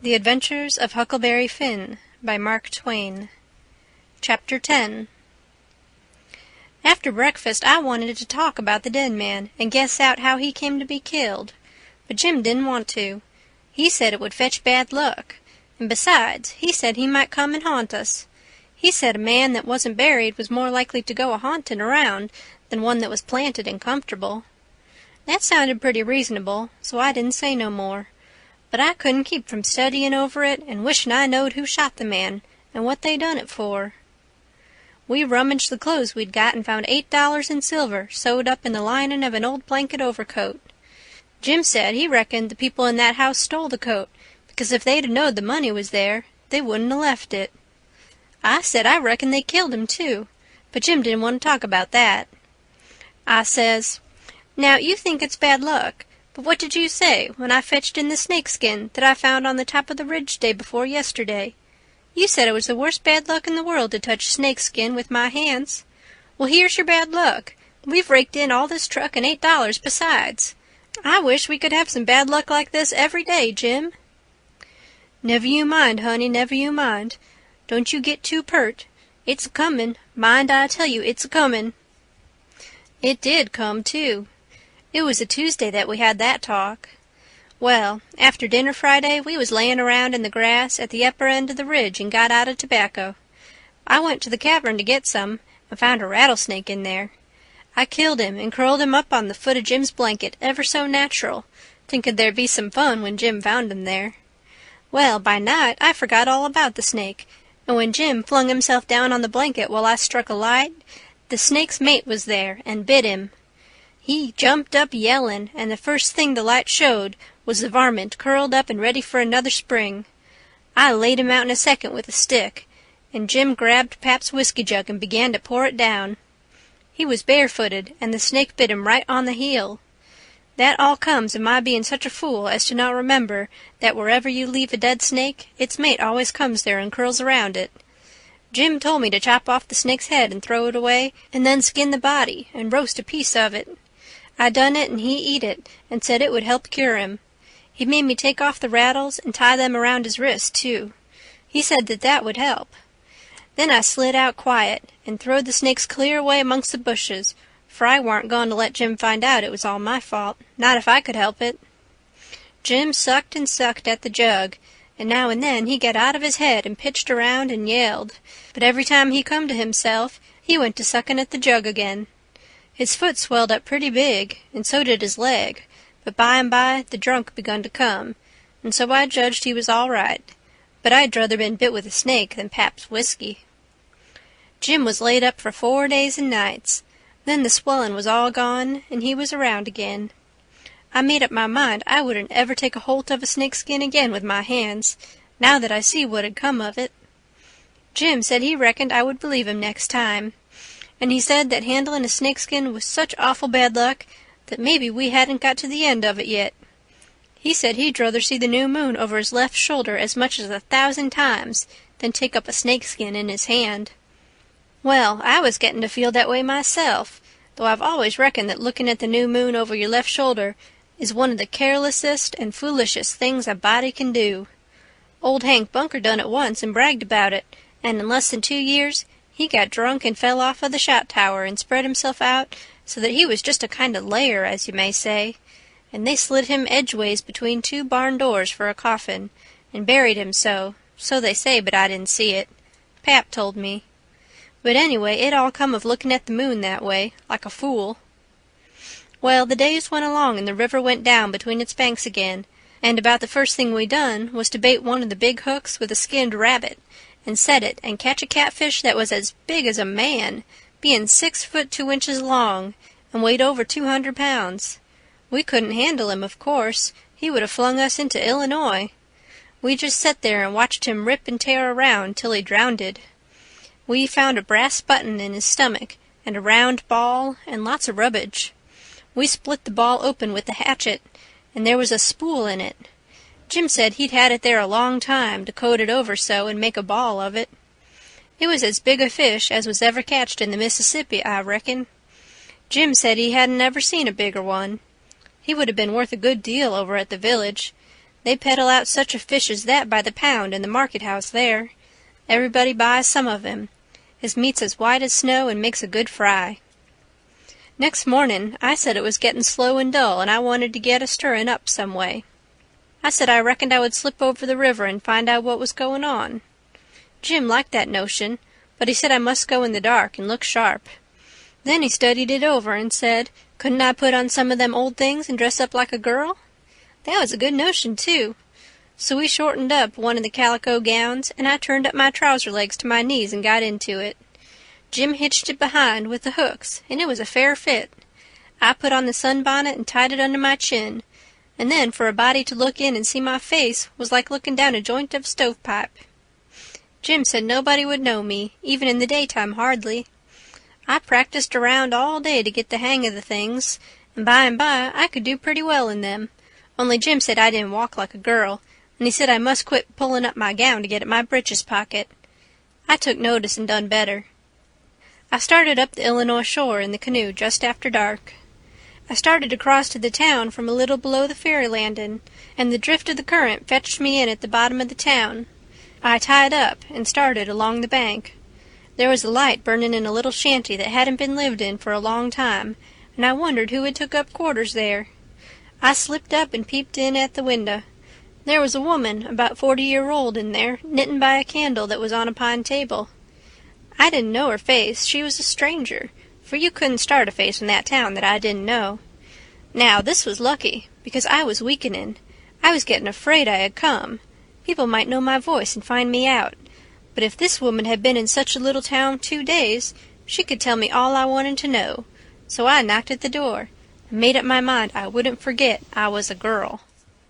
The Adventures of Huckleberry Finn by Mark Twain. Chapter 10. After breakfast I wanted to talk about the dead man and guess out how he came to be killed, but Jim didn't want to. He said it would fetch bad luck, and besides, he said he might come and haunt us. He said a man that wasn't buried was more likely to go a-haunting around than one that was planted and comfortable. That sounded pretty reasonable, so I didn't say no more. But I couldn't keep from studying over it and wishing I knowed who shot the man and what they done it for. We rummaged the clothes we'd got and found $8 in silver sewed up in the lining of an old blanket overcoat. Jim said he reckoned the people in that house stole the coat, because if they'd knowed the money was there, they wouldn't 'a' left it. I said I reckoned they killed him too, but Jim didn't want to talk about that. I says, "Now you think it's bad luck, but what did you say when I fetched in the snakeskin that I found on the top of the ridge day before yesterday? You said it was the worst bad luck in the world to touch snakeskin with my hands. Well, here's your bad luck. We've raked in all this truck and $8 besides. I wish we could have some bad luck like this every day, Jim." "Never you mind, honey, never you mind. Don't you get too pert. It's a-comin'. Mind I tell you, it's a-comin'." It did come, too. It was a Tuesday that we had that talk. Well, after dinner Friday we was layin' around in the grass at the upper end of the ridge and got out of tobacco. I went to the cavern to get some and found a rattlesnake in there. I killed him and curled him up on the foot of Jim's blanket ever so natural, thinking there'd be some fun when Jim found him there. Well, by night I forgot all about the snake, and when Jim flung himself down on the blanket while I struck a light, the snake's mate was there and bit him. He jumped up yellin', and the first thing the light showed was the varmint curled up and ready for another spring. I laid him out in a second with a stick, and Jim grabbed Pap's whiskey jug and began to pour it down. He was barefooted, and the snake bit him right on the heel. That all comes of my being such a fool as to not remember that wherever you leave a dead snake, its mate always comes there and curls around it. Jim told me to chop off the snake's head and throw it away, and then skin the body and roast a piece of it. I done it, and he eat it, and said it would help cure him. He made me take off the rattles and tie them around his wrist, too. He said that would help. Then I slid out quiet and throwed the snakes clear away amongst the bushes, for I warn't going to let Jim find out it was all my fault, not if I could help it. Jim sucked and sucked at the jug, and now and then he got out of his head and pitched around and yelled, but every time he come to himself he went to sucking at the jug again. His foot swelled up pretty big, and so did his leg, but by and by the drunk begun to come, and so I judged he was all right, but I'd druther been bit with a snake than Pap's whiskey. Jim was laid up for 4 days and nights. Then the swellin' was all gone, and he was around again. I made up my mind I wouldn't ever take a holt of a snakeskin again with my hands, now that I see what had come of it. Jim said he reckoned I would believe him next time, and he said that handling a snakeskin was such awful bad luck that maybe we hadn't got to the end of it yet. He said he'd druther see the new moon over his left shoulder as much as 1,000 times than take up a snakeskin in his hand. Well, I was getting to feel that way myself, though I've always reckoned that looking at the new moon over your left shoulder is one of the carelessest and foolishest things a body can do. Old Hank Bunker done it once and bragged about it, and in less than 2 years he got drunk and fell off of the shot tower and spread himself out so that he was just a kind of layer, as you may say, and they slid him edgeways between 2 barn doors for a coffin, and buried him so they say, but I didn't see it. Pap told me. But anyway, it all come of looking at the moon that way, like a fool. Well, the days went along and the river went down between its banks again, and about the first thing we done was to bait one of the big hooks with a skinned rabbit, and set it and catch a catfish that was as big as a man, being 6 foot 2 inches long, and weighed over 200 pounds. We couldn't handle him, of course. He would have flung us into Illinois. We just set there and watched him rip and tear around till he drownded. We found a brass button in his stomach, and a round ball, and lots of rubbage. We split the ball open with the hatchet, and there was a spool in it. Jim said he'd had it there a long time to coat it over so and make a ball of it. It was as big a fish as was ever catched in the Mississippi, I reckon. Jim said he hadn't ever seen a bigger one. He would have been worth a good deal over at the village. They peddle out such a fish as that by the pound in the market-house there. Everybody buys some of him. His meat's as white as snow and makes a good fry. Next morning I said it was getting slow and dull and I wanted to get a stirring up some way. I said I reckoned I would slip over the river and find out what was going on. Jim liked that notion, but he said I must go in the dark and look sharp. Then he studied it over and said, couldn't I put on some of them old things and dress up like a girl? That was a good notion, too. So we shortened up one of the calico gowns, and I turned up my trouser legs to my knees and got into it. Jim hitched it behind with the hooks, and it was a fair fit. I put on the sunbonnet and tied it under my chin, and then for a body to look in and see my face was like looking down a joint of stovepipe. Jim said nobody would know me, even in the daytime hardly. I practiced around all day to get the hang of the things, and by I could do pretty well in them, only Jim said I didn't walk like a girl, and he said I must quit pulling up my gown to get at my breeches pocket. I took notice and done better. I started up the Illinois shore in the canoe just after dark. I started across to the town from a little below the ferry landing, and the drift of the current fetched me in at the bottom of the town. I tied up and started along the bank. There was a light burning in a little shanty that hadn't been lived in for a long time, and I wondered who had took up quarters there. I slipped up and peeped in at the window. There was a woman about 40-year-old in there, knitting by a candle that was on a pine table. I didn't know her face. She was a stranger, for you couldn't start a face in that town that I didn't know. Now, this was lucky, because I was weakening. I was getting afraid I had come. People might know my voice and find me out. But if this woman had been in such a little town 2 days, she could tell me all I wanted to know. So I knocked at the door, and made up my mind I wouldn't forget I was a girl.